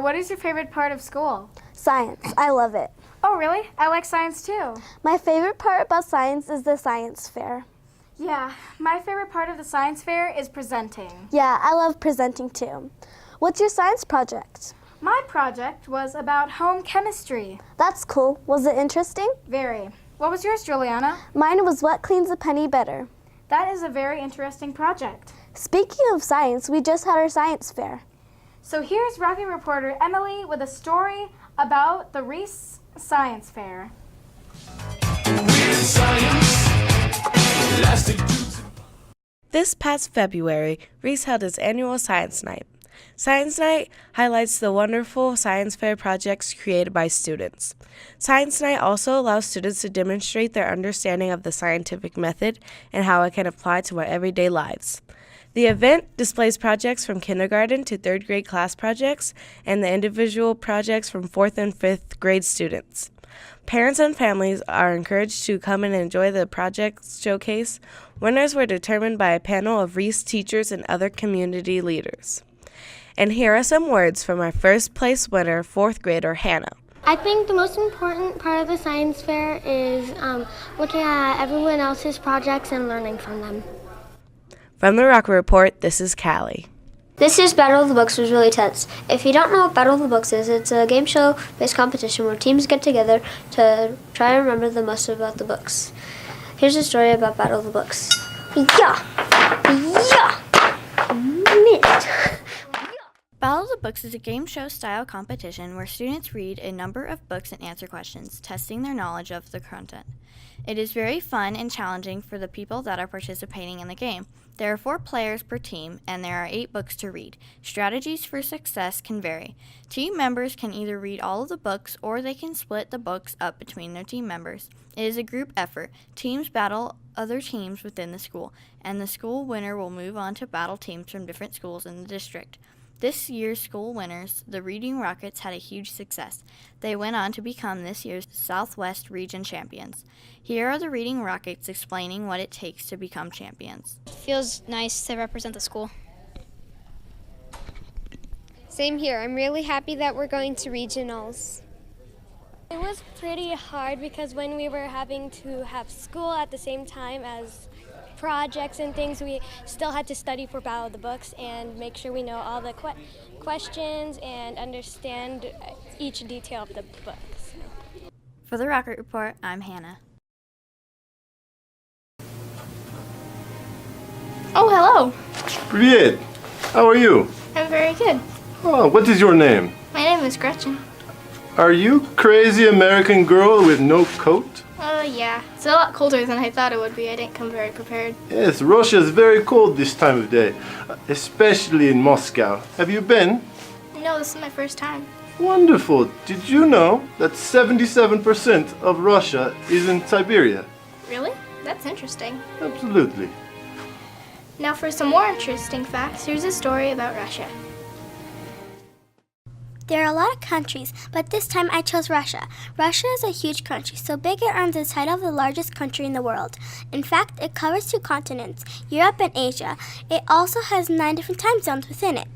what is your favorite part of school? Science. I love it. Oh, really? I like science too. My favorite part about science is the science fair. Yeah, my favorite part of the science fair is presenting. Yeah, I love presenting too. What's your science project? My project was about home chemistry. That's cool. Was it interesting? Very. What was yours, Juliana? Mine was What Cleans a Penny Better. That is a very interesting project. Speaking of science, we just had our science fair. So here's Rocky reporter Emily with a story about the Ries Science Fair. This past February, Ries held its annual Science Night. Science Night highlights the wonderful science fair projects created by students. Science Night also allows students to demonstrate their understanding of the scientific method and how it can apply to our everyday lives. The event displays projects from kindergarten to third grade class projects and the individual projects from fourth and fifth grade students. Parents and families are encouraged to come and enjoy the project showcase. Winners were determined by a panel of Ries teachers and other community leaders. And here are some words from our first place winner, fourth grader Hannah. I think the most important part of the science fair is looking at everyone else's projects and learning from them. From the Rocker Report, this is Callie. This year's Battle of the Books was really tense. If you don't know what Battle of the Books is, it's a game show-based competition where teams get together to try and remember the most about the books. Here's a story about Battle of the Books. Battle of the Books is a game show style competition where students read a number of books and answer questions, testing their knowledge of the content. It is very fun and challenging for the people that are participating in the game. There are 4 players per team, and there are 8 books to read. Strategies for success can vary. Team members can either read all of the books, or they can split the books up between their team members. It is a group effort. Teams battle other teams within the school, and the school winner will move on to battle teams from different schools in the district. This year's school winners, the Reading Rockets, had a huge success. They went on to become this year's Southwest Region champions. Here are the Reading Rockets explaining what it takes to become champions. It feels nice to represent the school. Same here. I'm really happy that we're going to regionals. It was pretty hard because when we were having to have school at the same time as projects and things, we still had to study for Battle of the Books and make sure we know all the questions and understand each detail of the books. For the Rocket Report, I'm Hannah. Oh, hello. Привет. How are you? I'm very good. Oh, what is your name? My name is Gretchen. Are you crazy American girl with no coat? Yeah. It's a lot colder than I thought it would be. I didn't come very prepared. Yes, Russia is very cold this time of day, especially in Moscow. Have you been? No, this is my first time. Wonderful. Did you know that 77% of Russia is in Siberia? Really? That's interesting. Absolutely. Now for some more interesting facts, here's a story about Russia. There are a lot of countries, but this time I chose Russia. Russia is a huge country, so big it earns the title of the largest country in the world. In fact, it covers 2 continents, Europe and Asia. It also has 9 different time zones within it.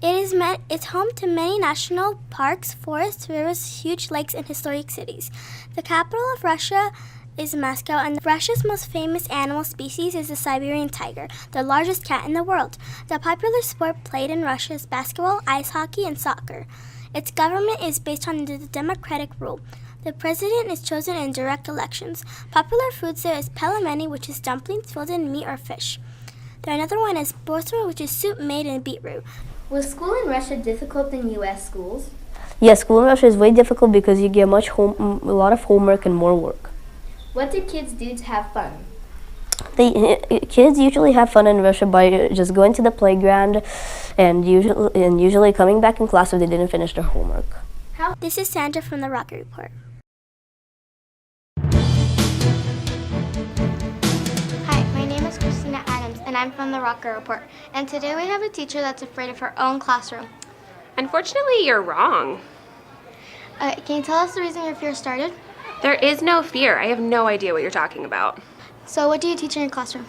It's home to many national parks, forests, rivers, huge lakes, and historic cities. The capital of Russia is Moscow, and Russia's most famous animal species is the Siberian tiger, the largest cat in the world. The popular sport played in Russia is basketball, ice hockey, and soccer. Its government is based on the democratic rule. The president is chosen in direct elections. Popular foods there is pelmeni, which is dumplings filled in meat or fish. Another one is borsma, which is soup made in beetroot. Was school in Russia difficult than U.S. schools? Yes, school in Russia is very difficult because you get a lot of homework and more work. What do kids do to have fun? Kids usually have fun in Russia by just going to the playground and usually coming back in class if they didn't finish their homework. This is Sandra from the Rocket Report. Hi, my name is Christina Adams, and I'm from the Rocket Report. And today we have a teacher that's afraid of her own classroom. Unfortunately, you're wrong. Can you tell us the reason your fear started? There is no fear. I have no idea what you're talking about. So what do you teach in your classroom?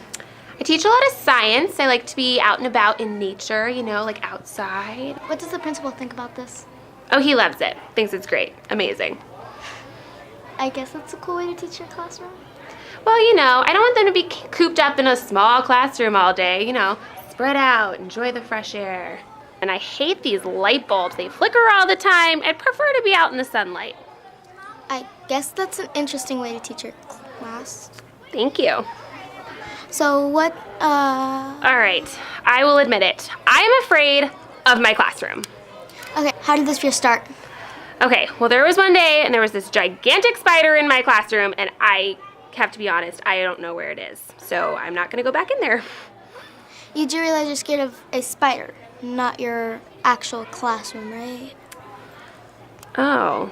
I teach a lot of science. I like to be out and about in nature, like outside. What does the principal think about this? Oh, he loves it. Thinks it's great. Amazing. I guess that's a cool way to teach your classroom. Well, you know, I don't want them to be cooped up in a small classroom all day, you know. Spread out, enjoy the fresh air. And I hate these light bulbs. They flicker all the time. I'd prefer to be out in the sunlight. I guess that's an interesting way to teach your class. Thank you. So what, All right, I will admit it. I'm afraid of my classroom. Okay, how did this fear start? Okay, well, there was one day, and there was this gigantic spider in my classroom, and I have to be honest, I don't know where it is. So I'm not going to go back in there. You do realize you're scared of a spider, not your actual classroom, right? Oh,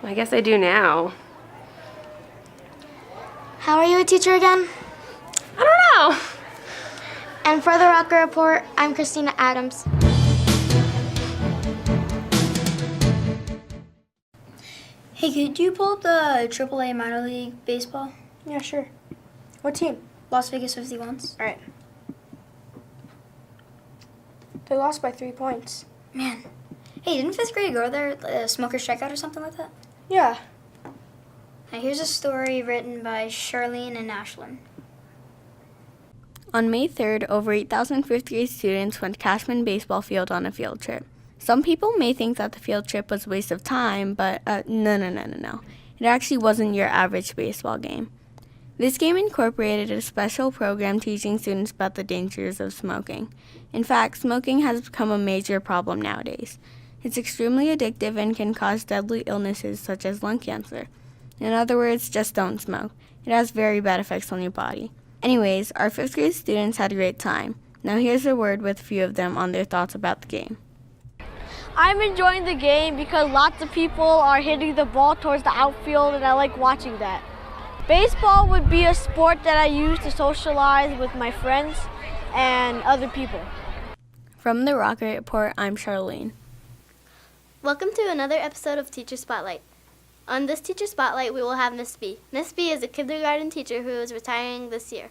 I guess I do now. How are you a teacher again? I don't know. And for the Rocker Report, I'm Christina Adams. Hey, could you pull up the AAA minor league baseball? Yeah, sure. What team? Las Vegas 51s. All right. They lost by 3 points. Man. Hey, didn't fifth grade go there, smoker strikeout or something like that? Yeah. Now here's a story written by Charlene and Ashlyn. On May 3rd, over 8,000 fifth grade students went to Cashman Baseball Field on a field trip. Some people may think that the field trip was a waste of time, but no. It actually wasn't your average baseball game. This game incorporated a special program teaching students about the dangers of smoking. In fact, smoking has become a major problem nowadays. It's extremely addictive and can cause deadly illnesses such as lung cancer. In other words, just don't smoke. It has very bad effects on your body. Anyways, our fifth grade students had a great time. Now here's a word with a few of them on their thoughts about the game. I'm enjoying the game because lots of people are hitting the ball towards the outfield, and I like watching that. Baseball would be a sport that I use to socialize with my friends and other people. From the Rocket Report, I'm Charlene. Welcome to another episode of Teacher Spotlight. On this Teacher Spotlight, we will have Miss B. Miss B is a kindergarten teacher who is retiring this year.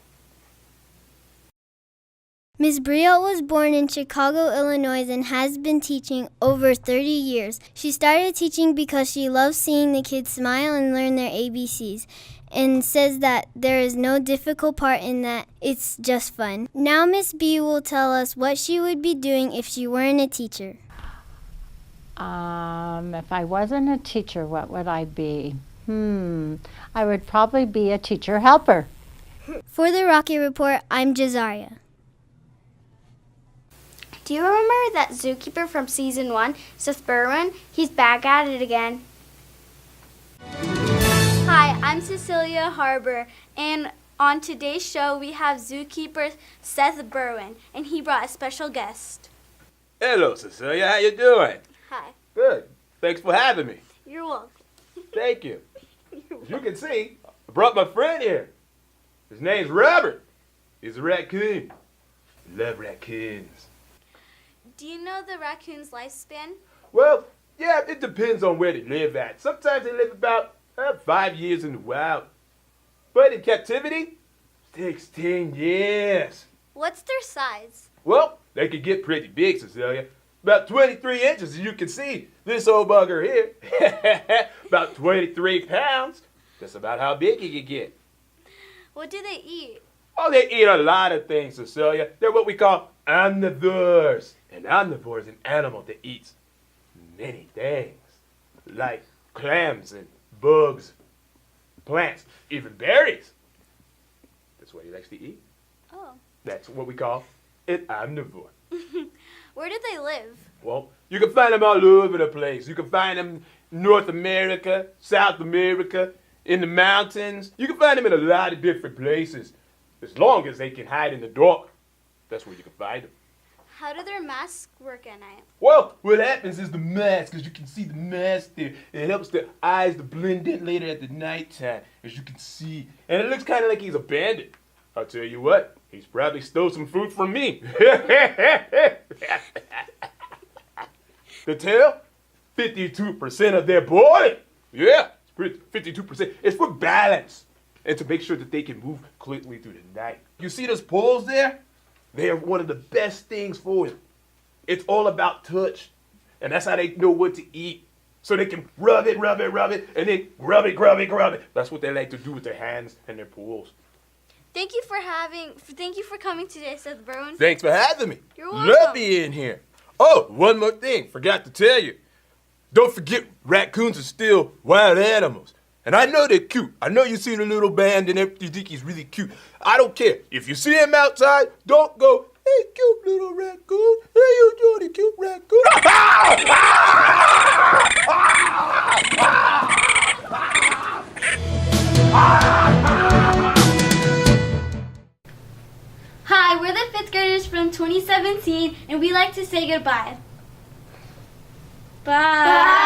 Ms. Briot was born in Chicago, Illinois, and has been teaching over 30 years. She started teaching because she loves seeing the kids smile and learn their ABCs, and says that there is no difficult part in that. It's just fun. Now Ms. B will tell us what she would be doing if she weren't a teacher. If I wasn't a teacher, what would I be? I would probably be a teacher helper. For the Rocky Report, I'm Jazaria. Do you remember that zookeeper from season 1, Seth Burwin? He's back at it again. Hi, I'm Cecilia Harbour, and on today's show we have zookeeper Seth Burwin, and he brought a special guest. Hello, Cecilia. How you doing? Hi. Good. Thanks for having me. You're welcome. Thank you. As you can see, I brought my friend here. His name's Robert. He's a raccoon. I love raccoons. Do you know the raccoon's lifespan? Well, yeah, it depends on where they live at. Sometimes they live about 5 years in the wild. But in captivity, it takes 10 years. What's their size? Well, they can get pretty big, Cecilia. About 23 inches, as you can see. This old bugger here, about 23 pounds. That's about how big he can get. What do they eat? Oh, they eat a lot of things, Cecilia. They're what we call omnivores. An omnivore is an animal that eats many things, like clams and bugs, plants, even berries. That's what he likes to eat. Oh. That's what we call an omnivore. Where do they live? Well, you can find them all over the place. You can find them in North America, South America, in the mountains. You can find them in a lot of different places. As long as they can hide in the dark, that's where you can find them. How do their masks work at night? Well, what happens is the mask, as you can see the mask there, it helps the eyes to blend in later at the nighttime, as you can see. And it looks kind of like he's a bandit. I'll tell you what, he's probably stole some food from me. The tail, 52% of their body. Yeah, it's 52%. It's for balance and to make sure that they can move quickly through the night. You see those poles there? They are one of the best things for you. It's all about touch. And that's how they know what to eat. So they can rub it, and then grub it. That's what they like to do with their hands and their pools. Thank you for coming today, Seth Burwin. Thanks for having me. You're welcome. Love being here. Oh, one more thing. Forgot to tell you. Don't forget raccoons are still wild animals. And I know they're cute. I know you see the little band and you think he's really cute. I don't care. If you see him outside, don't go, hey, cute little raccoon. Hey, you doing, cute raccoon. Hi, we're the 5th graders from 2017, and we like to say goodbye. Bye.